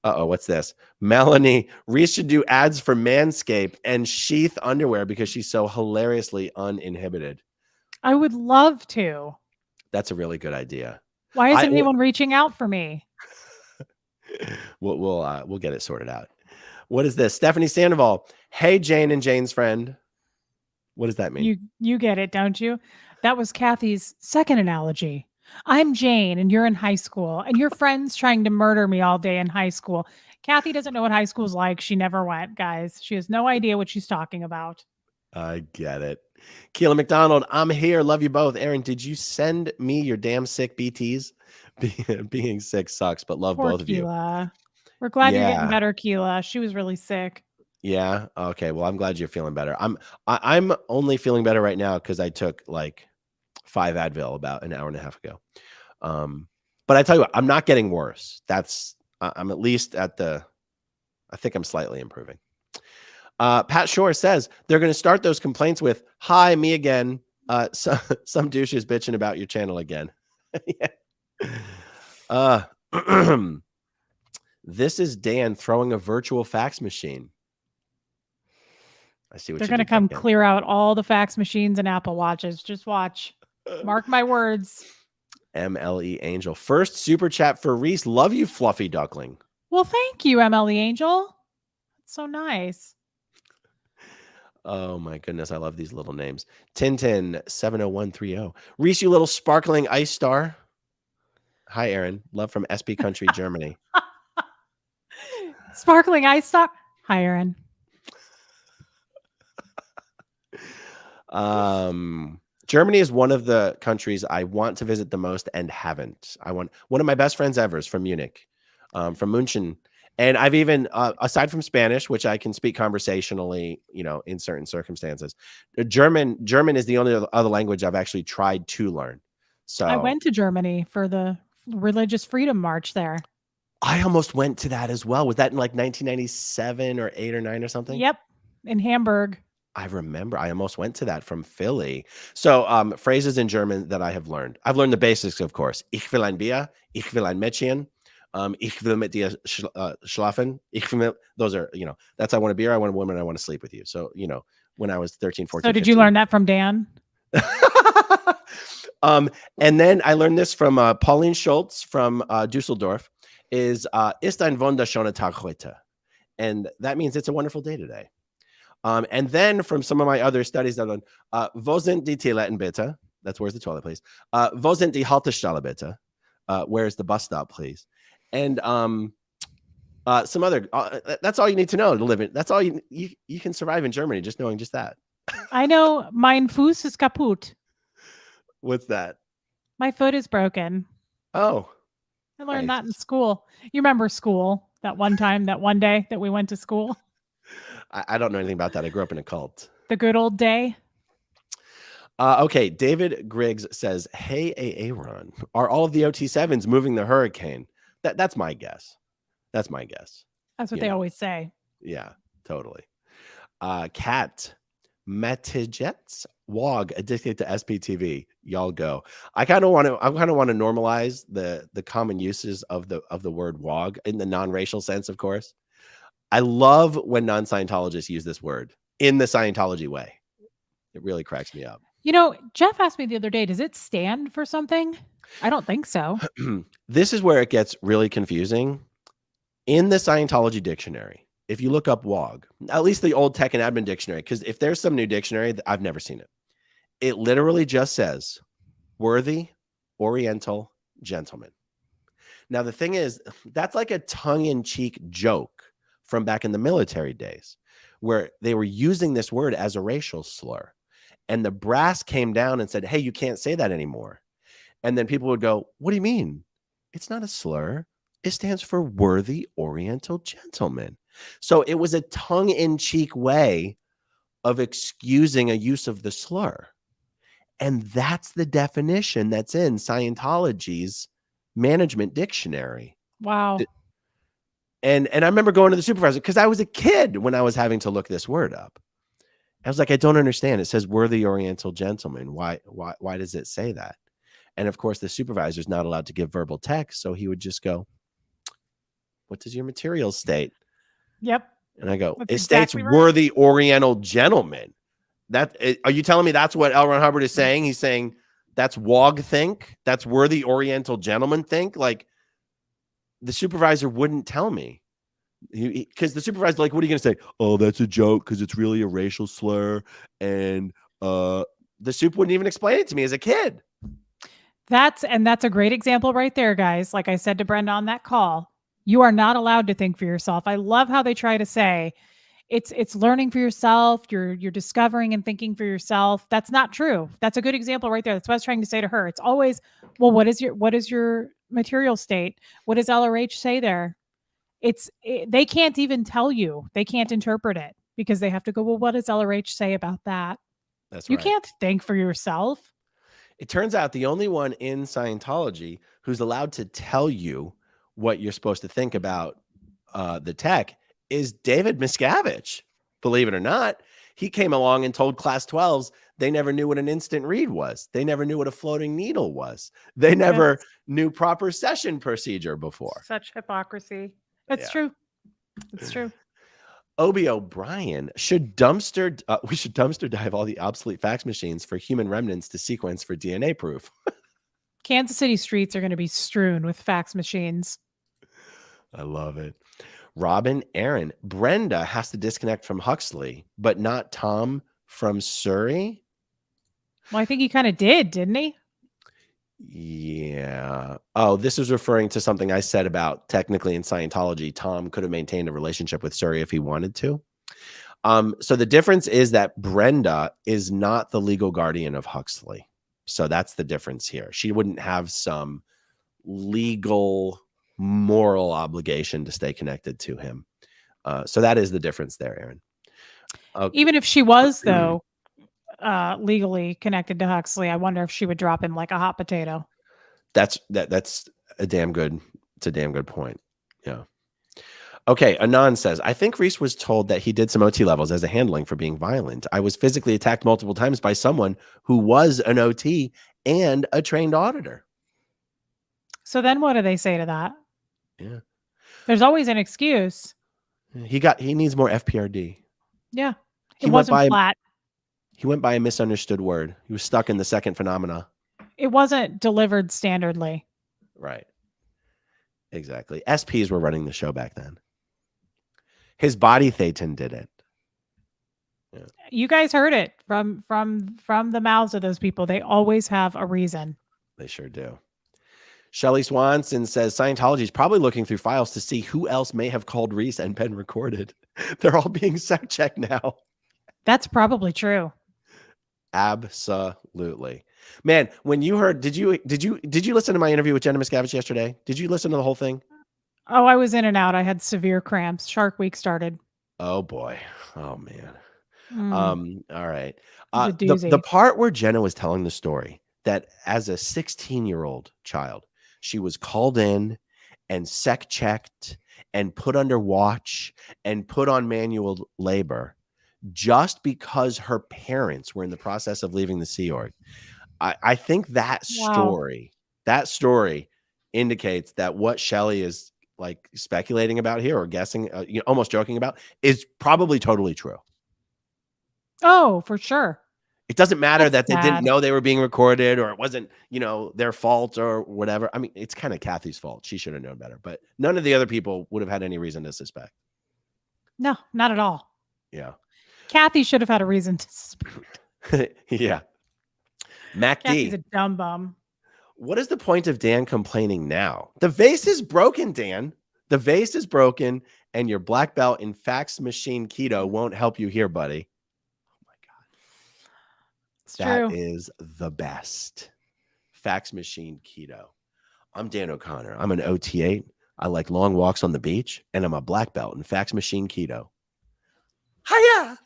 What's this? Melanie, Reese should do ads for Manscaped and sheath underwear because she's so hilariously uninhibited. I would love to. That's a really good idea. Why isn't anyone reaching out for me? We'll get it sorted out. What is this? Stephanie Sandoval. Hey, Jane and Jane's friend. What does that mean? You get it, don't you? That was Kathy's second analogy. I'm Jane and you're in high school and your friend's trying to murder me all day in high school. Kathy doesn't know what high school's like. She never went, guys. She has no idea what she's talking about. I get it. Keela McDonald, I'm here. Love you both. Aaron, did you send me your damn sick BTs? Being sick sucks, but love Poor both Keela. of you. We're glad you're getting better, Keela. She was really sick. Yeah. Okay. Well, I'm glad you're feeling better. I'm only feeling better right now because I took like 5 Advil about an hour and a half ago. But I tell you what, I'm not getting worse. I'm at least I think I'm slightly improving. Pat Shore says they're going to start those complaints with, hi, me again. Some douche is bitching about your channel again. This is Dan throwing a virtual fax machine. I see what they're going to come clear out all the fax machines and Apple Watches. Just watch. Mark my words. MLE Angel. First super chat for Reese. Love you, Fluffy Duckling. Well, thank you, MLE Angel. That's so nice. Oh my goodness. I love these little names. Tintin 70130. Reese, you little sparkling ice star. Hi, Aaron. Love from SP Country, Germany. Sparkling ice star. Hi, Aaron. Germany is one of the countries I want to visit the most and haven't. One of my best friends ever is from Munich, from München. And I've even, aside from Spanish, which I can speak conversationally, in certain circumstances, German is the only other language I've actually tried to learn. So I went to Germany for the Religious Freedom March there. I almost went to that as well. Was that in like 1997 or 8 or 9 or something? Yep. In Hamburg. I remember I almost went to that from Philly. So phrases in German that I have learned. I've learned the basics, of course. Ich will ein Bier. Ich will ein Mädchen. Ich will mit dir schlafen. Those are, that's I want a beer. I want a woman. I want to sleep with you. So, when I was 13, 14, So did 15. you learn that from Dan? And then I learned this from Pauline Schultz from Dusseldorf ist ein wunderschöner Tag heute. And that means it's a wonderful day today. And then from some of my other studies I've done, wo sind die Toiletten bitte? That's where's the toilet, please. Wo sind die Haltestelle bitte? Where's the bus stop, please? And some other, that's all you need to know to live in. That's all you can survive in Germany, just knowing just that. I know mein Fuß ist kaputt. What's that? My foot is broken. Oh. I learned that in school. You remember school, that one day that we went to school? I don't know anything about that. I grew up in a cult. The good old day. Okay. David Griggs says, hey, Aaron, are all of the OT7s moving the hurricane? That's my guess. That's my guess. That's what they always say. Yeah, totally. Cat Metijets Wog addicted to SPTV. Y'all go. I kind of want to normalize the common uses of the word wog in the non-racial sense, of course. I love when non-Scientologists use this word in the Scientology way. It really cracks me up. You know, Jeff asked me the other day, does it stand for something? I don't think so. This is where it gets really confusing. In the Scientology dictionary, if you look up WOG, at least the old Tech and Admin dictionary, because if there's some new dictionary, I've never seen it. It literally just says worthy, oriental, gentleman. Now, the thing is, that's like a tongue-in-cheek joke from back in the military days where they were using this word as a racial slur. And the brass came down and said, hey, you can't say that anymore. And then people would go, what do you mean? It's not a slur. It stands for worthy, oriental gentleman. So it was a tongue-in-cheek way of excusing a use of the slur. And that's the definition that's in Scientology's management dictionary. Wow. And I remember going to the supervisor because I was a kid when I was having to look this word up. I was like, I don't understand. It says worthy, oriental gentleman. Why does it say that? And of course, the supervisor is not allowed to give verbal text. So he would just go, what does your materials state? Yep. And I go, That's it states exactly right. worthy, oriental gentleman. Are you telling me that's what L. Ron Hubbard is saying? He's saying that's WOG think? That's worthy, oriental gentleman think? Like, the supervisor wouldn't tell me. Because the supervisor's like, what are you going to say? Oh, that's a joke because it's really a racial slur. And the soup wouldn't even explain it to me as a kid. That's a great example right there, guys. Like I said to Brenda on that call, you are not allowed to think for yourself. I love how they try to say it's learning for yourself. You're discovering and thinking for yourself. That's not true. That's a good example right there. That's what I was trying to say to her. It's always, well, what is your material state? What does LRH say there? They can't even tell you. They can't interpret it because they have to go, well, what does LRH say about that? That's You right. can't think for yourself. It turns out the only one in Scientology who's allowed to tell you what you're supposed to think about the tech is David Miscavige. Believe it or not, he came along and told class 12s they never knew what an instant read was. They never knew what a floating needle was. They never knew proper session procedure before. Such hypocrisy. It's true. It's true. Obie O'Brien we should dumpster dive all the obsolete fax machines for human remnants to sequence for DNA proof. Kansas City streets are going to be strewn with fax machines. I love it. Robin Aaron. Brenda has to disconnect from Huxley, but not Tom from Surrey. Well, I think he kind of did, didn't he? Yeah. Oh, this is referring to something I said about technically in Scientology, Tom could have maintained a relationship with Surrey if he wanted to. So the difference is that Brenda is not the legal guardian of Huxley. So that's the difference here. She wouldn't have some legal moral obligation to stay connected to him. So that is the difference there, Aaron. Okay. Even if she was, though, legally connected to Huxley, I wonder if she would drop him like a hot potato. That's a damn good. It's a damn good point. Yeah. Okay. Anon says, I think Reese was told that he did some OT levels as a handling for being violent. I was physically attacked multiple times by someone who was an OT and a trained auditor. So then what do they say to that? Yeah. There's always an excuse. He needs more FPRD. Yeah. It wasn't flat. He went by a misunderstood word. He was stuck in the second phenomena. It wasn't delivered standardly. Right. Exactly. SPs were running the show back then. His body Thetan did it. Yeah. You guys heard it from the mouths of those people. They always have a reason. They sure do. Shelley Swanson says Scientology is probably looking through files to see who else may have called Reese and been recorded. They're all being sec checked now. That's probably true. Absolutely. Man, when you heard, did you listen to my interview with Jenna Miscavige yesterday? Did you listen to the whole thing? Oh, I was in and out. I had severe cramps. Shark Week started. Oh boy. Oh man. All right. It's a The part where Jenna was telling the story that as a 16-year-old child, she was called in and sec checked and put under watch and put on manual labor. just because her parents were in the process of leaving the Sea Org. I think that story indicates that what Shelley is like speculating about here or guessing, almost joking about, is probably totally true. Oh, for sure. It doesn't matter That's that they didn't sad. know they were being recorded or it wasn't, their fault or whatever. I mean, it's kind of Kathy's fault. She should have known better, but none of the other people would have had any reason to suspect. No, not at all. Yeah. Kathy should have had a reason to suspect. Yeah. Mac Kathy's D. a dumb bum. What is the point of Dan complaining now? The vase is broken, Dan. The vase is broken, and your black belt in fax machine keto won't help you here, buddy. Oh my God. It's That true. is the best. Fax machine keto. I'm Dan O'Connor. I'm an OT8. I like long walks on the beach, and I'm a black belt in fax machine keto. Hiya!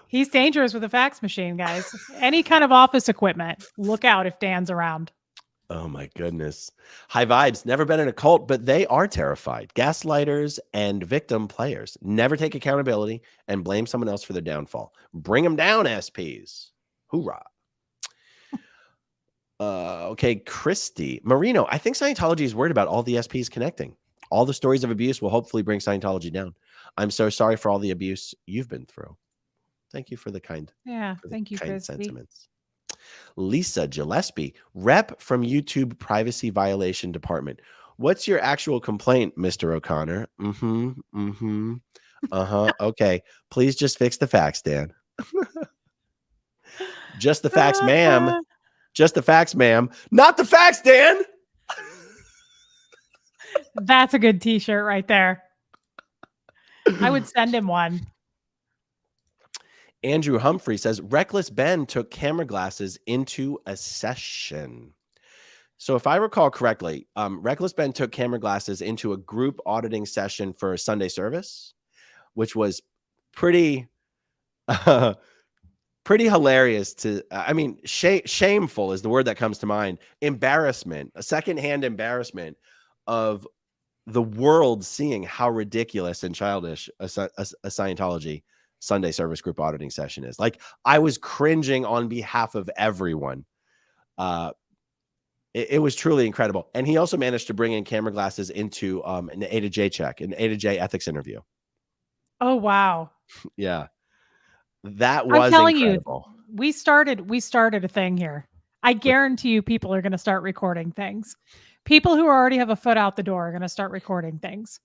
He's dangerous with a fax machine, guys. Any kind of office equipment. Look out if Dan's around. Oh my goodness. High vibes. Never been in a cult, but they are terrified. Gaslighters and victim players. Never take accountability and blame someone else for their downfall. Bring them down, SPs. Hoorah. Okay, Christy. Marino, I think Scientology is worried about all the SPs connecting. All the stories of abuse will hopefully bring Scientology down. I'm so sorry for all the abuse you've been through. Thank you for the kind. Yeah, thank you, Christy. Sentiments. Lisa Gillespie, rep from YouTube Privacy Violation Department. What's your actual complaint, Mr. O'Connor? Okay. Please just fix the facts, Dan. Just the facts, ma'am. Just the facts, ma'am. Not the facts, Dan. That's a good t-shirt right there. I would send him one. Andrew Humphrey says, Reckless Ben took camera glasses into a session. So if I recall correctly, Reckless Ben took camera glasses into a group auditing session for a Sunday service, which was pretty hilarious to, shameful is the word that comes to mind. Embarrassment, a secondhand embarrassment of the world seeing how ridiculous and childish a Scientology Sunday service group auditing session is. Like, I was cringing on behalf of everyone. It was truly incredible. And he also managed to bring in camera glasses into an A to J check, an A to J ethics interview. Oh, wow. Yeah. That was I'm telling incredible. you, we started a thing here. I guarantee you people are going to start recording things. People who already have a foot out the door are going to start recording things.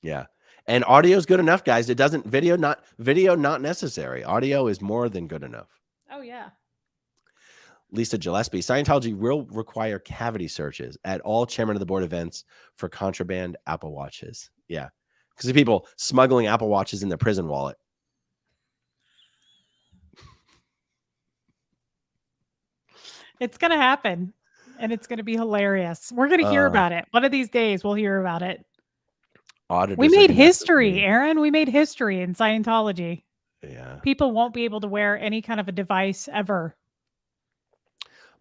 Yeah. And audio is good enough, guys. It doesn't video not necessary. Audio is more than good enough. Oh, yeah. Lisa Gillespie, Scientology will require cavity searches at all chairman of the board events for contraband Apple Watches. Yeah. Because of people smuggling Apple Watches in their prison wallet. It's going to happen. And it's going to be hilarious. We're going to hear about it. One of these days, we'll hear about it. We made history, Aaron. We made history in Scientology. Yeah. People won't be able to wear any kind of a device ever.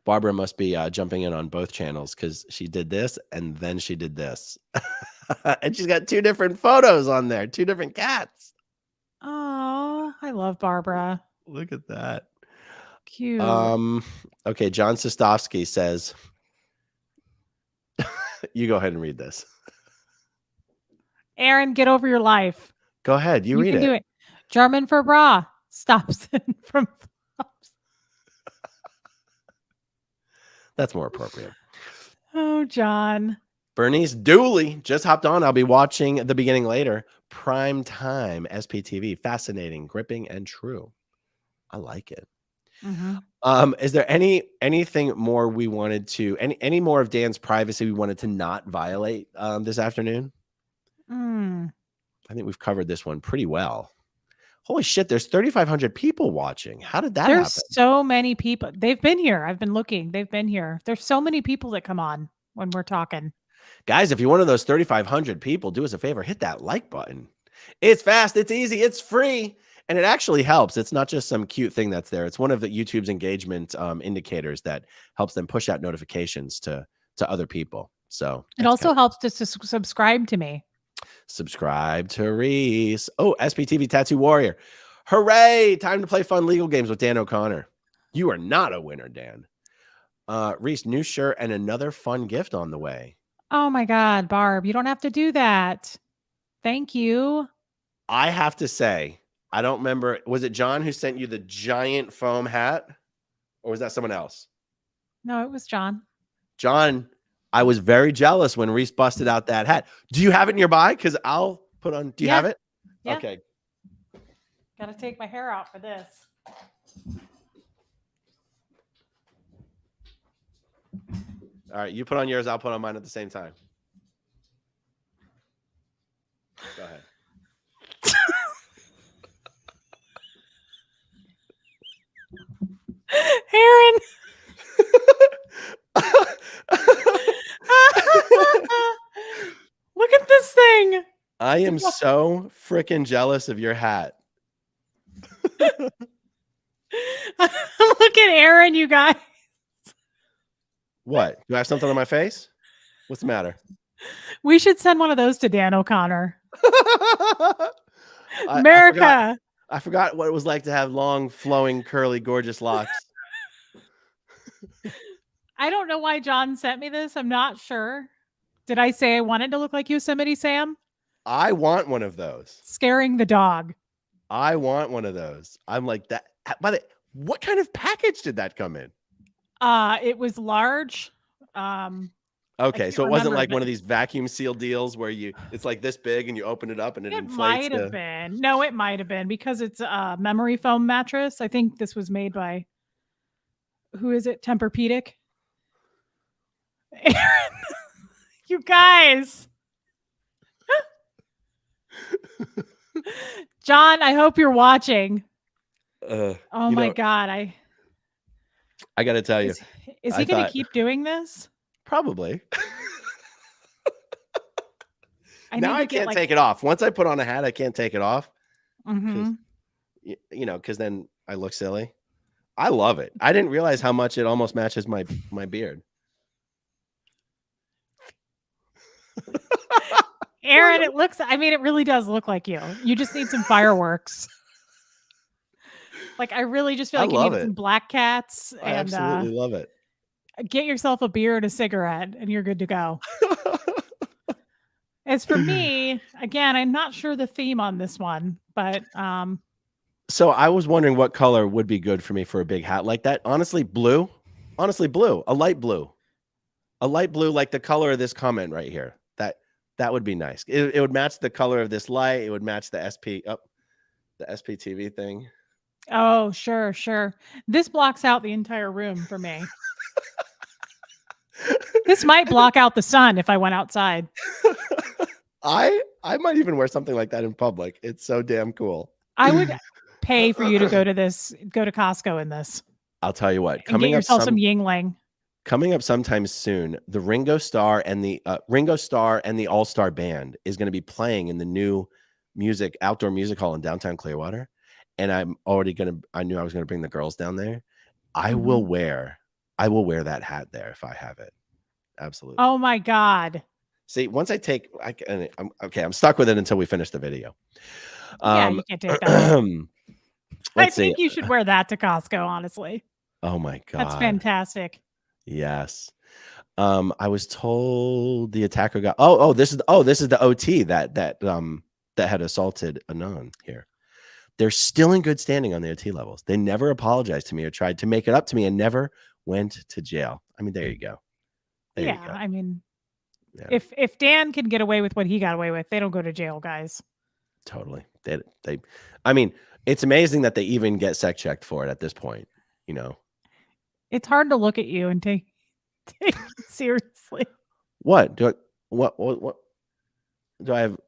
Barbara must be jumping in on both channels because she did this and then she did this. And she's got two different photos on there, two different cats. Oh, I love Barbara. Look at that. Cute. Okay, John Sostovsky says, you go ahead and read this. Aaron, get over your life. Go ahead. You read can it. Do it. German for bra stops from flops. That's more appropriate. Oh, John. Bernice Dooley just hopped on. I'll be watching the beginning later. Prime time SPTV. Fascinating, gripping, and true. I like it. Mm-hmm. Is there anything more we wanted to any more of Dan's privacy we wanted to not violate this afternoon? I think we've covered this one pretty well. Holy shit, there's 3,500 people watching. How did that happen? There's so many people. They've been here. I've been looking. They've been here. There's so many people that come on when we're talking. Guys, if you're one of those 3,500 people, do us a favor, hit that like button. It's fast, it's easy, it's free, and it actually helps. It's not just some cute thing that's there. It's one of the YouTube's engagement indicators that helps them push out notifications to other people. So it also helps to subscribe to me. Subscribe to Reese. Oh, SPTV Tattoo Warrior. Hooray! Time to play fun legal games with Dan O'Connor. You are not a winner, Dan. Reese, new shirt and another fun gift on the way. Oh my God, Barb, you don't have to do that. Thank you. I have to say, I don't remember. Was it John who sent you the giant foam hat? Or was that someone else? No, it was John. John, I was very jealous when Reese busted out that hat. Do you have it nearby? Because I'll put on. Do you have it? Yeah. Okay. Got to take my hair out for this. All right. You put on yours. I'll put on mine at the same time. Go ahead. Aaron. Look at this thing. I am so freaking jealous of your hat. Look at Aaron, you guys. What? Do I have something on my face? What's the matter? We should send one of those to Dan O'Connor. I America. I forgot what it was like to have long, flowing, curly, gorgeous locks. I don't know why John sent me this. I'm not sure. Did I say I wanted to look like Yosemite Sam? I want one of those. Scaring the dog. I want one of those. I'm like that. By the what kind of package did that come in? It was large. Okay, so it wasn't like but one of these vacuum seal deals where it's like this big and you open it up and it it inflates. might have been. No, it might have been because it's a memory foam mattress. I think this was made by, who is it? Tempur-Pedic. Aaron, you guys. John, I hope you're watching. Oh my God. I got to tell you. Is he going to keep doing this? Probably. Now I can't take it off. Once I put on a hat, I can't take it off. Mm-hmm. Because then I look silly. I love it. I didn't realize how much it almost matches my beard. Aaron, it really does look like you. You just need some fireworks. Like, I really just feel like you need some black cats. I absolutely love it. Get yourself a beer and a cigarette and you're good to go. As for me, again, I'm not sure the theme on this one, but so I was wondering what color would be good for me for a big hat like that. Honestly, blue, a light blue, like the color of this comment right here. That would be nice. It would match the color of this light. It would match the SPTV thing. Oh, sure. This blocks out the entire room for me. This might block out the sun if I went outside. I might even wear something like that in public. It's so damn cool. I would pay for you to go to Costco in this. I'll tell you what. Get yourself some Yingling. Coming up sometime soon, the Ringo Starr and the All-Star Band is going to be playing in the new outdoor music hall in downtown Clearwater. And I knew I was going to bring the girls down there. I will wear that hat there if I have it. Absolutely. Oh my God. See, once I'm stuck with it until we finish the video. You can't take that. I think you should wear that to Costco, honestly. Oh my God. That's fantastic. Yes. I was told the attacker got this is the OT that had assaulted Anon here. They're still in good standing on the OT levels. They never apologized to me or tried to make it up to me and never went to jail. I mean, there you go. I mean, if Dan can get away with what he got away with, they don't go to jail, guys. Totally. I mean, it's amazing that they even get sec checked for it at this point, It's hard to look at you and take it seriously. What do I have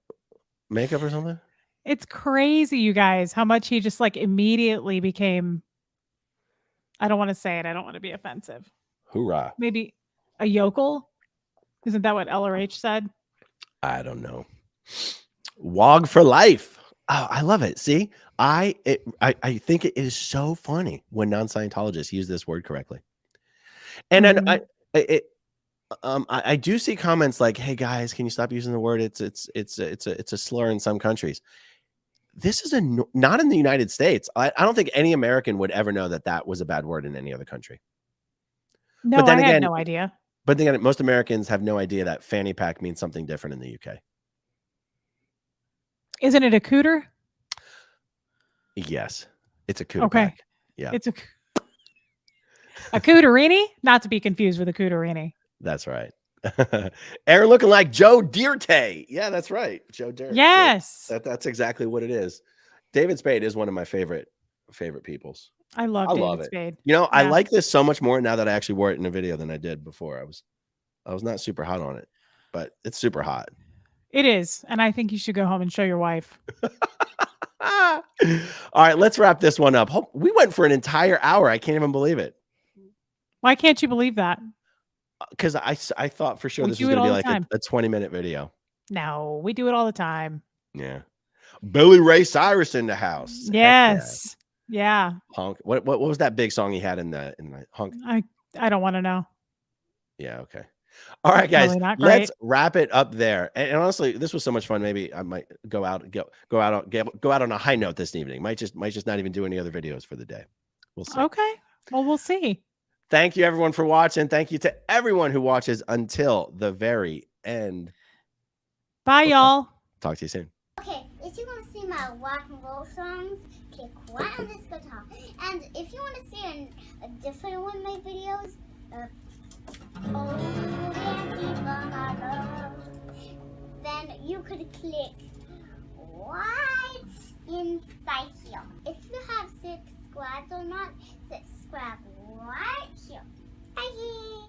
makeup or something? It's crazy, you guys, how much he just immediately became, I don't want to say it. I don't want to be offensive. Hoorah. Maybe a yokel. Isn't that what LRH said? I don't know. Wog for life. Oh, I love it. See, I think it is so funny when non-Scientologists use this word correctly. And then I do see comments like, "Hey guys, can you stop using the word? It's a slur in some countries." This is not in the United States. I don't think any American would ever know that that was a bad word in any other country. No, But then I had again, no idea. but then again, most Americans have no idea that fanny pack means something different in the UK. Isn't it a cooter? Yes, it's a cooter Okay. pack. Yeah, It's a cooterini, not to be confused with a cooterini. that's right. Aaron looking like Joe Dirte. Yeah, that's right. Joe Dirt. Yes. That's exactly what it is. David Spade is one of my favorite peoples. I love I David love it. Spade. You know, I Yeah. like this so much more now that I actually wore it in a video than I did before. I was not super hot on it, but it's super hot. It is. And I think you should go home and show your wife. All right, let's wrap this one up. We went for an entire hour. I can't even believe it. Why can't you believe that? Because I thought for sure We this do was it going to be all the like time. a 20-minute video. No, we do it all the time. Yeah. Billy Ray Cyrus in the house. Heck Yes. Yeah. Honk. What was that big song he had in the Honk? I don't want to know. Yeah, okay. All right, guys. Really not Let's great. wrap it up there. And honestly, this was so much fun. Maybe I might go out on a high note this evening. Might just not even do any other videos for the day. We'll see. Okay. Well, we'll see. Thank you everyone for watching. Thank you to everyone who watches until the very end. Bye, y'all. Talk to you soon. Okay, if you want to see my rock and roll songs, click right on this guitar. And if you want to see a different one of my videos, oh, dancing for my love, then you could click right inside here. If you have subscribed or not, subscribe right here. Bye.